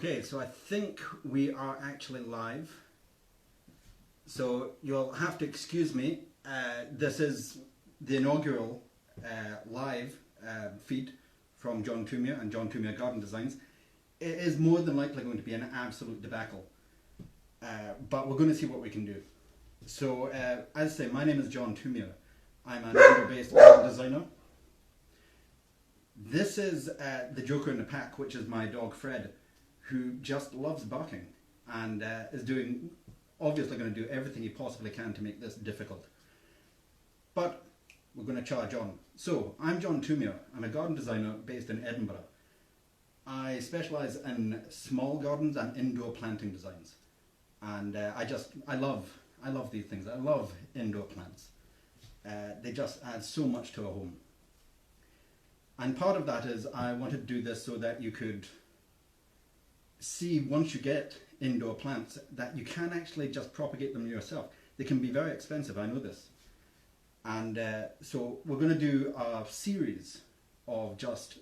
Okay, so I think we are actually live. So you'll have to excuse me. This is the inaugural live feed from John Thoumire and John Thoumire Garden Designs. It is more than likely going to be an absolute debacle, but we're going to see what we can do. So, as I say, my name is John Thoumire. I'm an Edinburgh-based garden designer. This is the Joker in the Pack, which is my dog Fred, who just loves barking and is obviously going to do everything he possibly can to make this difficult. But we're going to charge on. So, I'm John Thoumire. I'm a garden designer based in Edinburgh. I specialise in small gardens and indoor planting designs. And I love these things. I love indoor plants. They just add so much to a home. And part of that is I wanted to do this so that you could see, once you get indoor plants, that you can actually just propagate them yourself. They can be very expensive, I know this. And so we're going to do a series of just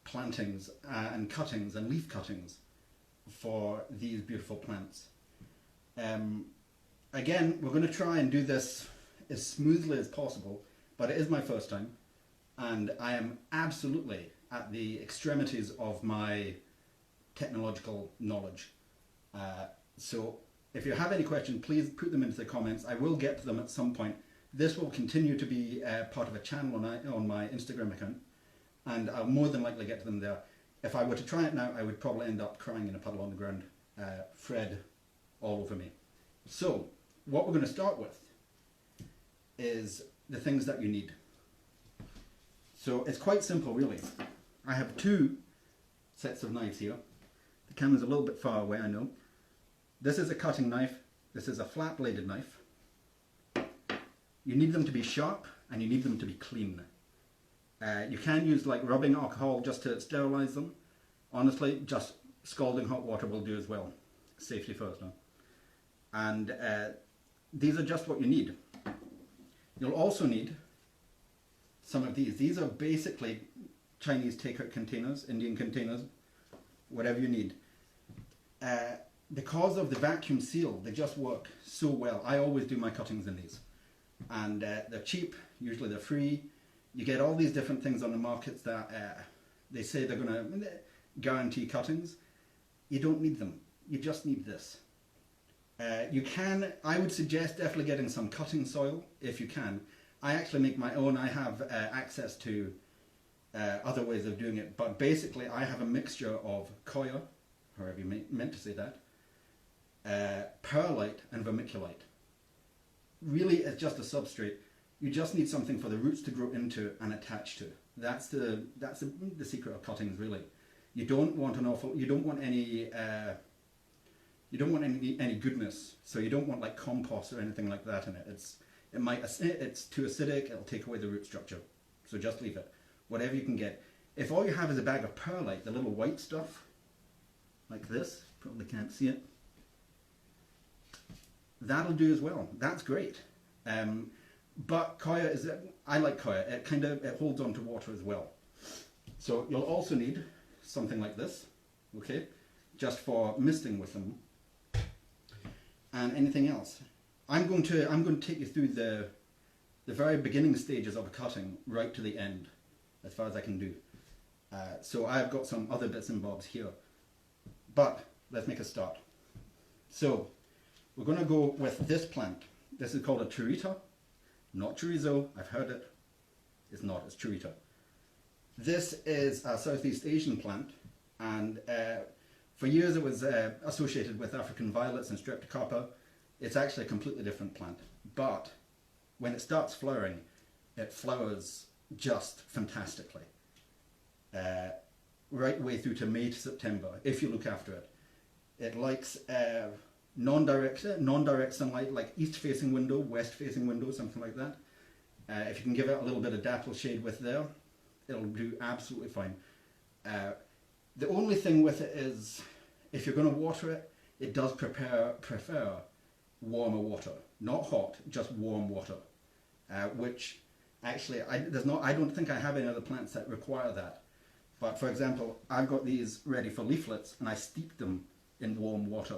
plantings and cuttings and leaf cuttings for these beautiful plants. Again, we're going to try and do this as smoothly as possible, but it is my first time, and I am absolutely at the extremities of my technological knowledge. So if you have any questions, please put them into the comments. I will get to them at some point. This will continue to be part of a channel on my Instagram account, and I'll more than likely get to them there. If I were to try it now, I would probably end up crying in a puddle on the ground. Fred all over me. So what we're going to start with is the things that you need. So it's quite simple, really. I have two sets of knives here. The camera's a little bit far away, I know. This is a cutting knife. This is a flat bladed knife. You need them to be sharp and you need them to be clean. You can use like rubbing alcohol just to sterilize them. Honestly, just scalding hot water will do as well. Safety first now. And these are just what you need. You'll also need some of these. These are basically Chinese takeout containers, Indian containers, whatever you need. Because of the vacuum seal, they just work so well. I always do my cuttings in these. And they're cheap, usually they're free. You get all these different things on the markets that they say they're going to guarantee cuttings. You don't need them. You just need this. I would suggest definitely getting some cutting soil if you can. I actually make my own. I have access to other ways of doing it, but basically I have a mixture of coir, however you meant to say that, perlite and vermiculite. Really, it's just a substrate. You just need something for the roots to grow into and attach to. That's the secret of cuttings, really. You don't want any goodness, so you don't want like compost or anything like that in it. It's too acidic, it'll take away the root structure. So just leave it. Whatever you can get. If all you have is a bag of perlite, the little white stuff, like this, probably can't see it, that'll do as well. That's great. But coir I like coir. It holds on to water as well. So you'll also need something like this, okay, just for misting with them. And anything else. I'm going to take you through the very beginning stages of a cutting right to the end, as far as I can do. So I've got some other bits and bobs here, but let's make a start. So we're going to go with this plant. This is called a Chirita, not chorizo. I've heard it. It's not. It's Chirita. This is a Southeast Asian plant, and for years it was associated with African violets and streptocarpa. It's actually a completely different plant, but when it starts flowering, it flowers just fantastically. Right way through to May to September, if you look after it. It likes non-direct sunlight, like east-facing window, west-facing window, something like that. If you can give it a little bit of dapple shade with there, it'll do absolutely fine. The only thing with it is, if you're going to water it, it does prefer warmer water, not hot, just warm water, which actually I don't think I have any other plants that require that. But for example, I've got these ready for leaflets and I steep them in warm water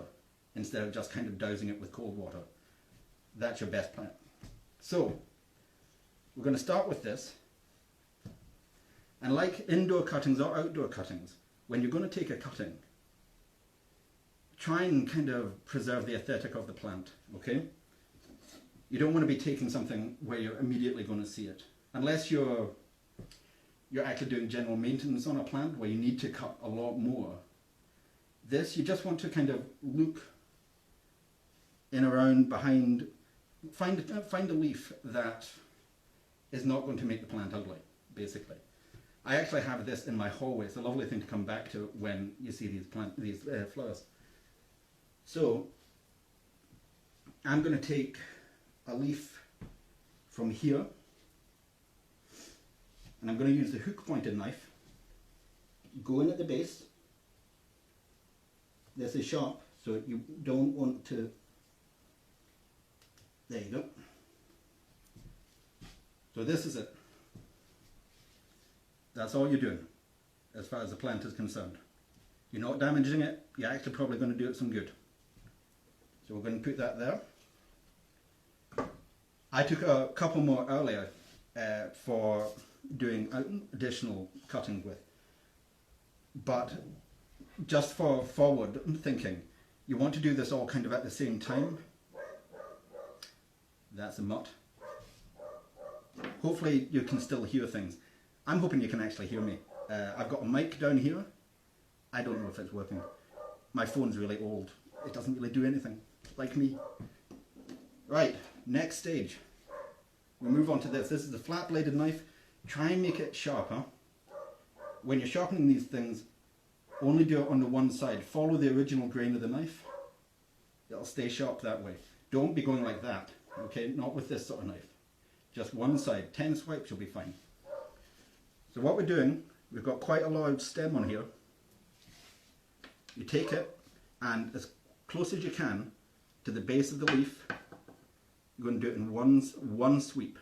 instead of just kind of dousing it with cold water. That's your best plant. So we're going to start with this. And like indoor cuttings or outdoor cuttings, when you're going to take a cutting, try and kind of preserve the aesthetic of the plant, okay? You don't want to be taking something where you're immediately going to see it. Unless you're actually doing general maintenance on a plant where you need to cut a lot more. This, you just want to kind of look in, around, behind, find a leaf that is not going to make the plant ugly, basically. I actually have this in my hallway. It's a lovely thing to come back to when you see these flowers. So I'm going to take a leaf from here, and I'm going to use the hook pointed knife, go in at the base. This is sharp, so you don't want to, there you go. So this is it. That's all you're doing as far as the plant is concerned. You're not damaging it, you're actually probably going to do it some good. So we're going to put that there. I took a couple more earlier for doing additional cutting with. But just for forward thinking, you want to do this all kind of at the same time. That's a mutt. Hopefully you can still hear things. I'm hoping you can actually hear me. I've got a mic down here. I don't know if it's working. My phone's really old. It doesn't really do anything, like me. Right, next stage. We move on to this. This is the flat bladed knife. Try and make it sharper. When you're sharpening these things, only do it on the one side. Follow the original grain of the knife. It'll stay sharp that way. Don't be going like that, okay? Not with this sort of knife. Just one side. 10 swipes will be fine. So what we're doing, we've got quite a large stem on here. You take it, and as close as you can to the base of the leaf, you're going to do it in one sweep.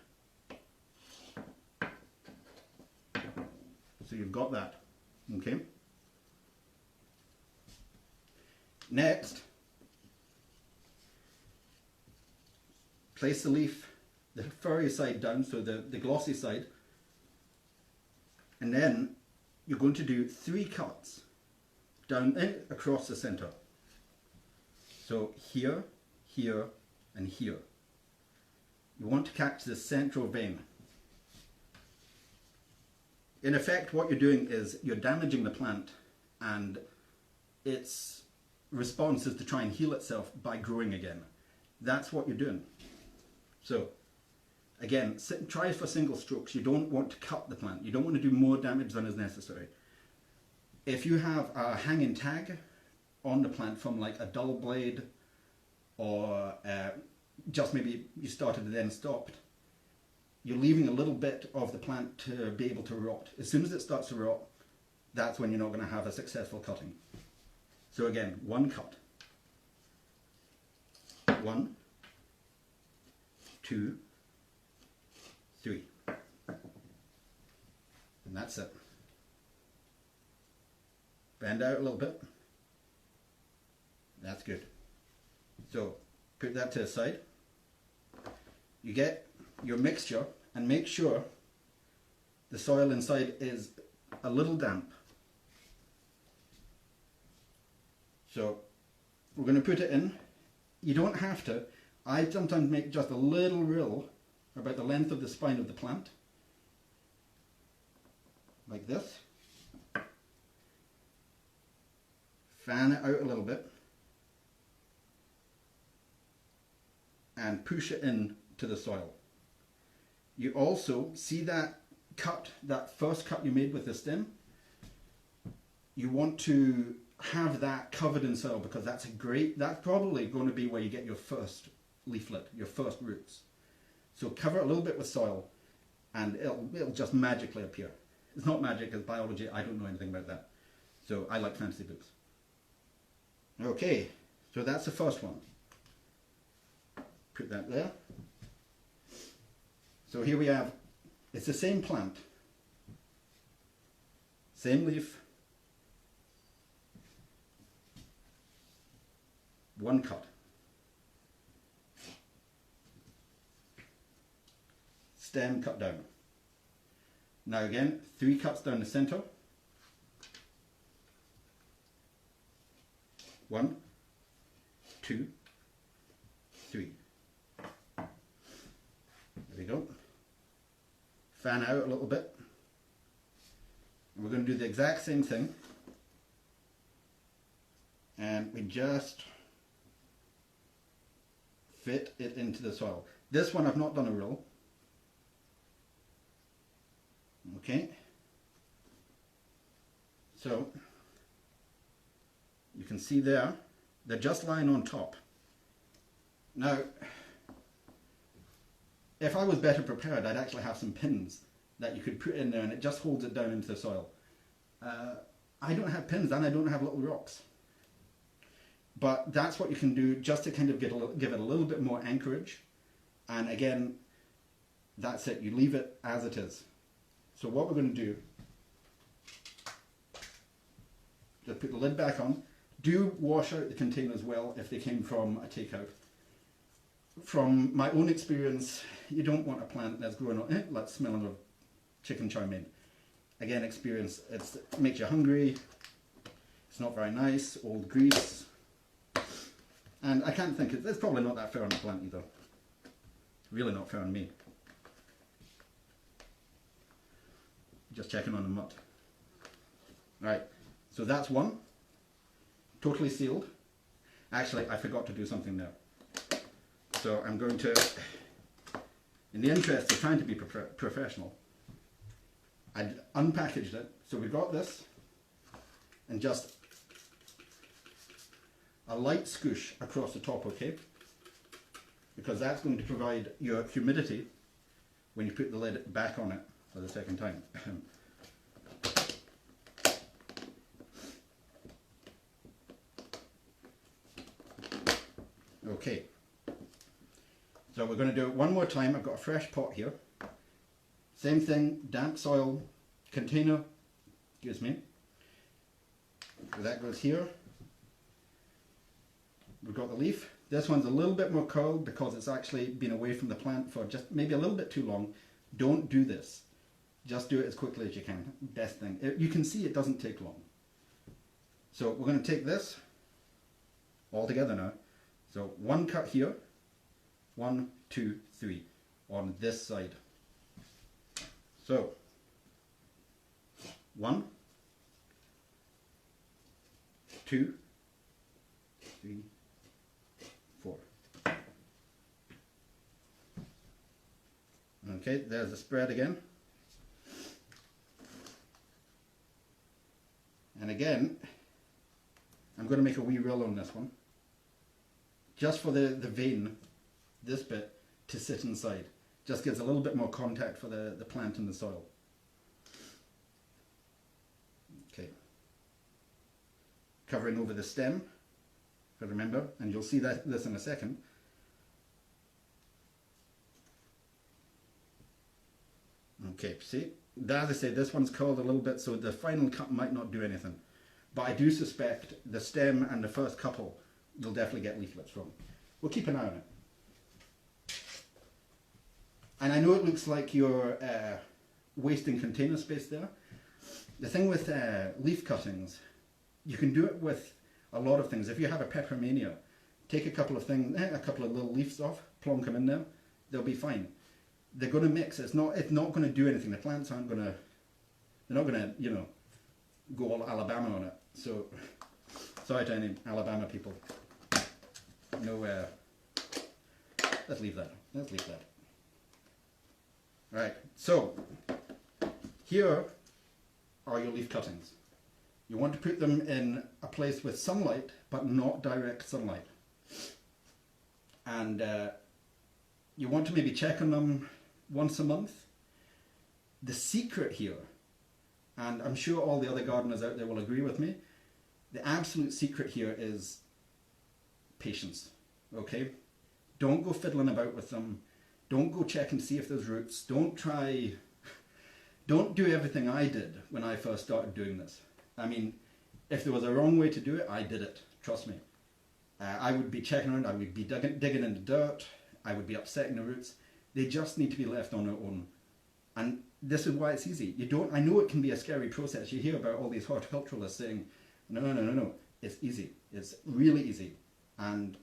So you've got that, okay? Next, place the leaf, the furry side down, so the glossy side, and then you're going to do 3 cuts down across the center. So here, here, and here. You want to catch the central vein. In effect, what you're doing is you're damaging the plant, and its response is to try and heal itself by growing again. That's what you're doing. So again, try for single strokes. You don't want to cut the plant. You don't want to do more damage than is necessary. If you have a hanging tag on the plant from like a dull blade, or just maybe you started and then stopped, you're leaving a little bit of the plant to be able to rot. As soon as it starts to rot, that's when you're not going to have a successful cutting. So again, 1 cut. 1, 2, 3. And that's it. Bend out a little bit. That's good. So put that to the side. You get your mixture, and make sure the soil inside is a little damp. So we're going to put it in. You don't have to. I sometimes make just a little rill about the length of the spine of the plant, like this. Fan it out a little bit and push it in to the soil. You also see that cut, that first cut you made with the stem. You want to have that covered in soil, because that's probably going to be where you get your first leaflet, your first roots. So cover it a little bit with soil, and it'll just magically appear. It's not magic, it's biology. I don't know anything about that. So I like fantasy books. Okay, so that's the first one. Put that there. So here we have, it's the same plant, Same leaf, one cut. Stem cut down. Now again, 3 cuts down the center. 1, 2, 3. There we go. Fan out a little bit. And we're going to do the exact same thing. And we just fit it into the soil. This one I've not done a roll. Okay. So you can see there, they're just lying on top. Now, if I was better prepared, I'd actually have some pins that you could put in there and it just holds it down into the soil. I don't have pins and I don't have little rocks. But that's what you can do just to kind of give it a little bit more anchorage. And again, that's it. You leave it as it is. So what we're going to do, just put the lid back on. Do wash out the containers well if they came from a takeout. From my own experience, you don't want a plant that's growing on, like smelling of chicken chow mein. Again, experience, it makes you hungry, it's not very nice, old grease. And I can't think, it's probably not that fair on the plant either. Really not fair on me. Just checking on the mutt. Right, so that's one. Totally sealed. Actually, I forgot to do something there. So I'm going to, in the interest of trying to be professional, I unpackaged it. So we've got this, and just a light scoosh across the top, okay? Because that's going to provide your humidity when you put the lid back on it for the second time. Okay. So we're going to do it one more time. I've got a fresh pot here. Same thing, damp soil container, excuse me. So that goes here. We've got the leaf. This one's a little bit more curled because it's actually been away from the plant for just maybe a little bit too long. Don't do this. Just do it as quickly as you can. Best thing. You can see it doesn't take long. So we're going to take this all together now. So one cut here. 1, 2, 3 on this side. So 1, 2, 3, 4. Okay, there's the spread again. And again, I'm going to make a wee rill on this one. Just for the vein, this bit, to sit inside. Just gives a little bit more contact for the plant and the soil. Okay. Covering over the stem, if I remember, and you'll see this in a second. Okay, see, as I say, this one's curled a little bit, so the final cut might not do anything. But I do suspect the stem and the first couple you'll definitely get leaflets from. We'll keep an eye on it. And I know it looks like you're wasting container space there. The thing with leaf cuttings, you can do it with a lot of things. If you have a peppermania, take a couple of little leaves off, plonk them in there, they'll be fine. They're going to mix. It's not going to do anything. The plants aren't going to. They're not going to, you know, go all Alabama on it. So, sorry to any Alabama people. No, let's leave that. Let's leave that. Right. So, here are your leaf cuttings. You want to put them in a place with sunlight, but not direct sunlight. And you want to maybe check on them once a month. The secret here, and I'm sure all the other gardeners out there will agree with me, the absolute secret here is patience, okay? Don't go fiddling about with them. Don't go check and see if there's roots. Don't don't do everything I did when I first started doing this. I mean, if there was a wrong way to do it, I did it. Trust me. I would be checking around, I would be digging in the dirt, I would be upsetting the roots. They just need to be left on their own. And this is why it's easy. I know it can be a scary process. You hear about all these horticulturalists saying, no. It's easy. It's really easy. And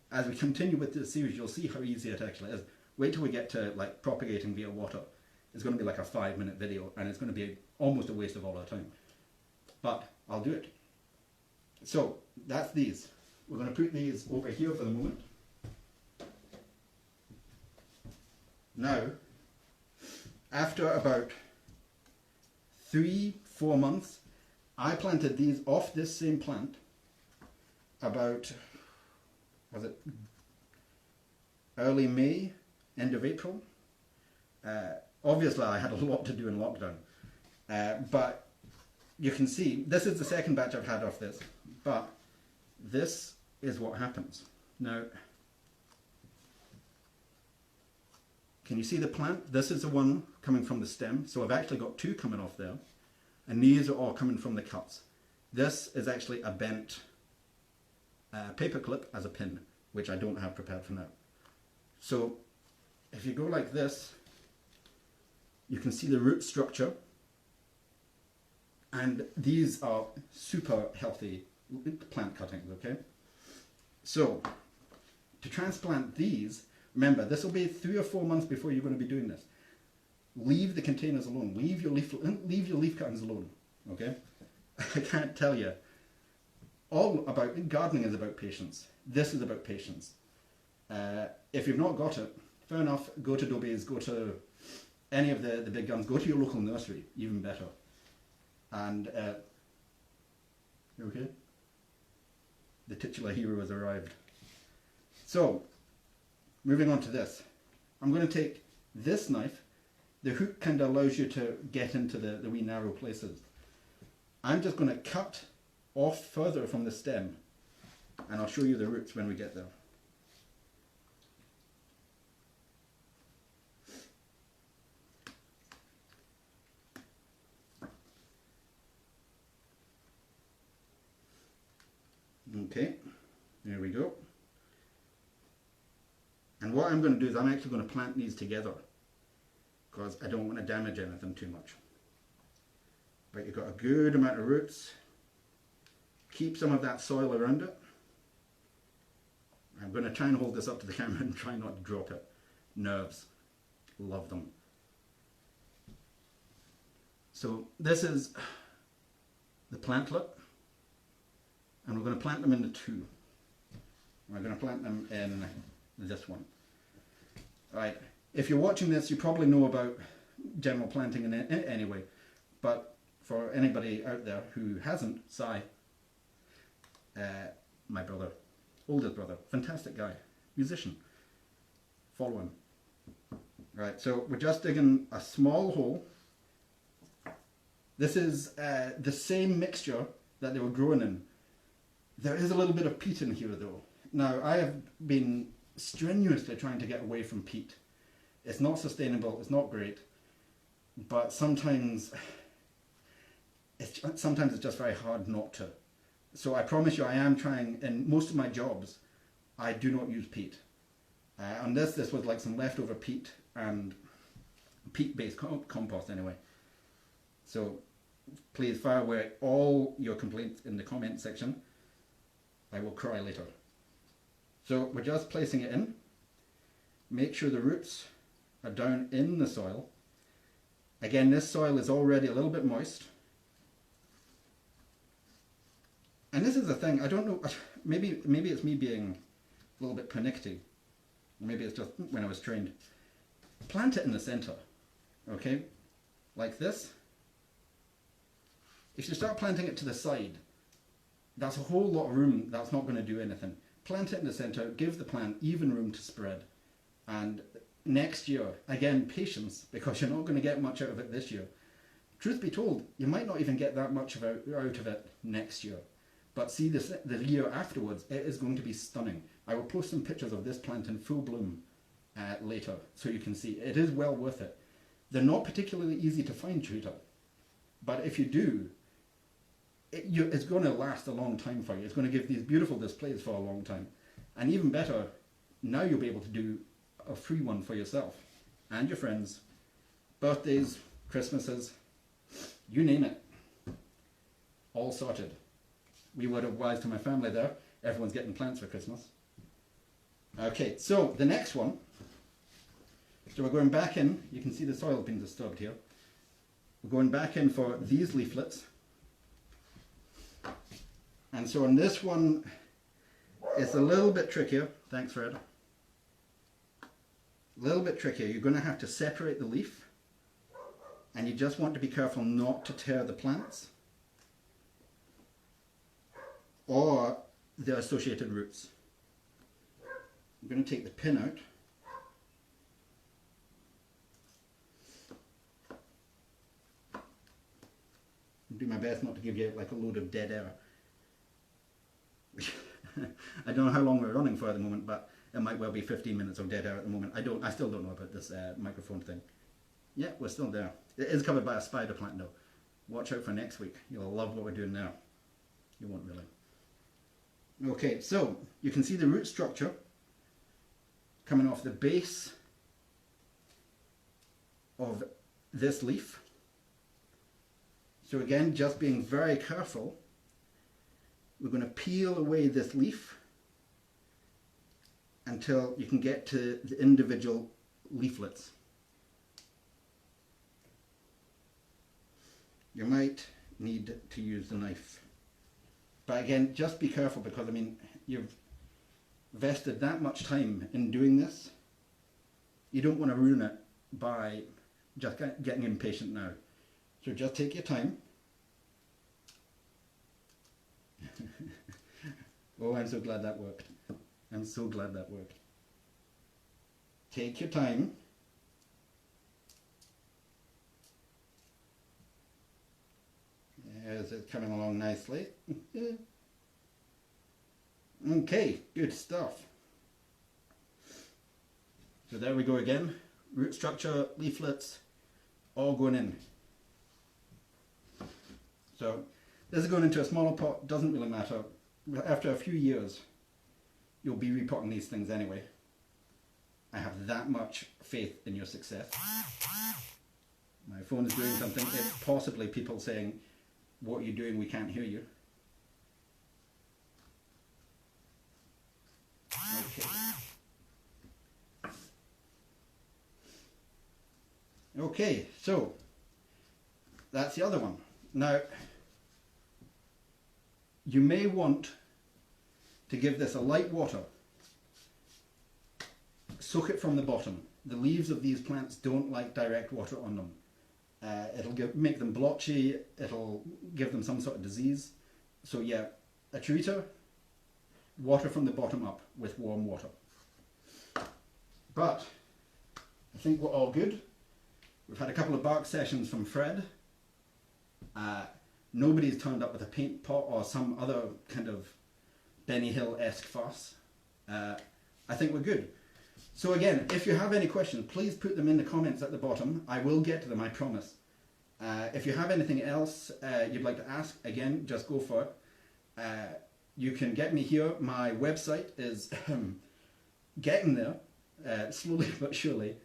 as we continue with this series, you'll see how easy it actually is. Wait till we get to like propagating via water. It's going to be like a 5-minute video, and it's going to be almost a waste of all our time. But I'll do it. So that's these. We're going to put these over here for the moment. Now, after about 3-4 months, I planted these off this same plant about, was it early May, end of April? Obviously I had a lot to do in lockdown, but you can see, this is the second batch I've had off this, but this is what happens. Now, can you see the plant? This is the one coming from the stem, so I've actually got 2 coming off there, and these are all coming from the cuts. This is actually a bent paper clip as a pin, which I don't have prepared for now. So if you go like this, you can see the root structure, and these are super healthy plant cuttings, okay? So to transplant these, remember this will be 3 or 4 months before you're going to be doing this. Leave the containers alone, leave your leaf cuttings alone, okay? I can't tell you. All about gardening is about patience. This is about patience. If you've not got it, fair enough, go to Dobie's, go to any of the big guns, go to your local nursery, even better. And, you okay? The titular hero has arrived. So, moving on to this. I'm going to take this knife. The hook kind of allows you to get into the wee narrow places. I'm just going to cut off further from the stem, and I'll show you the roots when we get there. Okay, there we go. And what I'm going to do is I'm actually going to plant these together because I don't want to damage anything too much. But you've got a good amount of roots. Keep some of that soil around it. I'm going to try and hold this up to the camera and try not to drop it. Nerves. Love them. So this is the plantlet. And we're going to plant them into 2. We're going to plant them in this one. Right. If you're watching this, you probably know about general planting in anyway. But for anybody out there who hasn't, Si, my brother, oldest brother, fantastic guy, musician. Follow him. Right, so we're just digging a small hole. This is the same mixture that they were growing in. There is a little bit of peat in here though. Now, I have been strenuously trying to get away from peat. It's not sustainable, it's not great, but sometimes it's just very hard not to. So I promise you I am trying, in most of my jobs, I do not use peat. On this was like some leftover peat and peat-based compost anyway. So please fire away all your complaints in the comment section. I will cry later. So we're just placing it in. Make sure the roots are down in the soil. Again, this soil is already a little bit moist. And this is the thing, I don't know, maybe it's me being a little bit pernickety. Maybe it's just when I was trained. Plant it in the center, okay? Like this. If you start planting it to the side, that's a whole lot of room that's not going to do anything. Plant it in the center, give the plant even room to spread. And next year, again, patience, because you're not going to get much out of it this year. Truth be told, you might not even get that much out of it next year. But see, the year afterwards, it is going to be stunning. I will post some pictures of this plant in full bloom later, so you can see. It is well worth it. They're not particularly easy to find, Chirita, but if you do, it's going to last a long time for you. It's going to give these beautiful displays for a long time. And even better, now you'll be able to do a free one for yourself and your friends. Birthdays, Christmases, you name it. All sorted. We were wise to my family there. Everyone's getting plants for Christmas. Okay, so the next one. So we're going back in. You can see the soil being disturbed here. We're going back in for these leaflets. And so on this one, it's a little bit trickier. Thanks, Fred. A little bit trickier. You're going to have to separate the leaf. And you just want to be careful not to tear the plants or the associated roots. I'm going to take the pin out. Do my best not to give you like a load of dead air. I don't know how long we're running for at the moment, but it might well be 15 minutes of dead air at the moment. I still don't know about this microphone thing. Yeah, we're still there. It is covered by a spider plant though. Watch out for next week. You'll love what we're doing now. You won't really. Okay, so you can see the root structure coming off the base of this leaf. So again, just being very careful, we're going to peel away this leaf until you can get to the individual leaflets. You might need to use the knife. But again, just be careful because, I mean, you've vested that much time in doing this. You don't want to ruin it by just getting impatient now. So just take your time. Oh, I'm so glad that worked. I'm so glad that worked. Take your time. Yes, it's coming along nicely. Okay, good stuff. So there we go again. Root structure, leaflets, all going in. So this is going into a smaller pot, doesn't really matter. After a few years, you'll be repotting these things anyway. I have that much faith in your success. My phone is doing something. It's possibly people saying, "What are you doing? We can't hear you." Okay. Okay, so that's the other one. Now, you may want to give this a light water. Soak it from the bottom. The leaves of these plants don't like direct water on them. It'll make them blotchy, it'll give them some sort of disease. So yeah, a Chirita, water from the bottom up with warm water. But I think we're all good. We've had a couple of bark sessions from Fred. Nobody's turned up with a paint pot or some other kind of Benny Hill-esque fuss. I think we're good. So again, if you have any questions, please put them in the comments at the bottom. I will get to them, I promise. If you have anything else you'd like to ask, again, just go for it. You can get me here. My website is getting there, slowly but surely.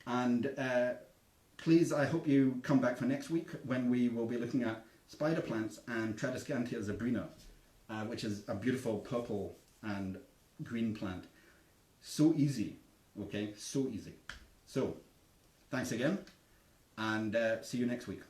And please, I hope you come back for next week when we will be looking at spider plants and Tradescantia zebrina, which is a beautiful purple and green plant. So easy, okay? So easy. So, thanks again, and see you next week.